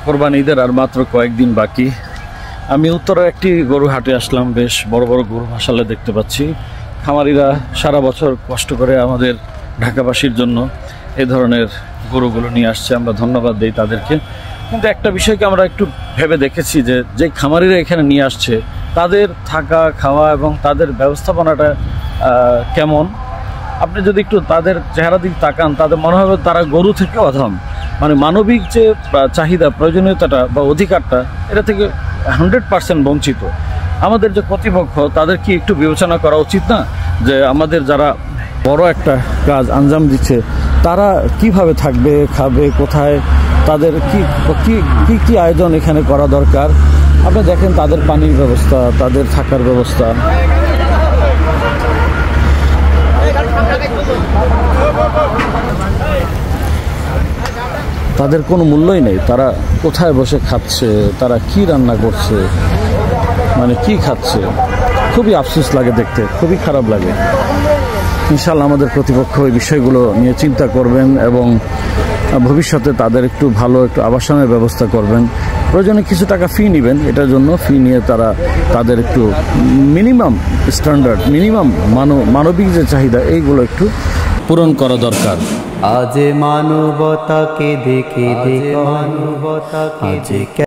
কোরবানি ঈদের আর মাত্র কয়েকদিন বাকি। আমি উত্তরের একটি গরু হাটে আসলাম। বেশ বড় বড় গরু মাশাআল্লাহ দেখতে পাচ্ছি। খামারিরা সারা বছর কষ্ট করে আমাদের ঢাকাবাসীর জন্য এই ধরনের গরুগুলো নিয়ে আসছে, আমরা ধন্যবাদ দিই তাদেরকে। কিন্তু একটা বিষয়কে আমরা একটু ভেবে দেখেছি যে খামারিরা এখানে নিয়ে আসছে তাদের থাকা খাওয়া এবং তাদের ব্যবস্থাপনাটা কেমন। আপনি যদি একটু তাদের চেহারা দিক তাকান, তাদের মনে হবে তারা গরু থেকে অধম। মানে মানবিক যে চাহিদা, প্রয়োজনীয়তাটা বা অধিকারটা, এটা থেকে 100% বঞ্চিত। আমাদের যে কর্তৃপক্ষ, তাদের কি একটু বিবেচনা করা উচিত না যে আমাদের যারা বড় একটা কাজ আঞ্জাম দিচ্ছে তারা কিভাবে থাকবে, খাবে কোথায়, তাদের কি কি আয়োজন এখানে করা দরকার। আপনি দেখেন তাদের পানির ব্যবস্থা, তাদের থাকার ব্যবস্থা। তাদের কোনো মূল্যই নেই। তারা কোথায় বসে খাচ্ছে, তারা কি রান্না করছে, মানে কি খাচ্ছে, খুবই আফসোস লাগে দেখতে, খুবই খারাপ লাগে। ইনশাআল্লাহ আমাদের কর্তৃপক্ষ এই বিষয়গুলো নিয়ে চিন্তা করবেন এবং ভবিষ্যতে তাদের একটু ভালো একটু আবাসনের ব্যবস্থা করবেন। প্রয়োজনে কিছু টাকা ফি নেবেন, এটার জন্য ফি নিয়ে তাদের একটু মিনিমাম স্ট্যান্ডার্ড, মিনিমাম মানবিক যে চাহিদা এইগুলো একটু পূরণ করা দরকার। আজ মানবতাকে দেখে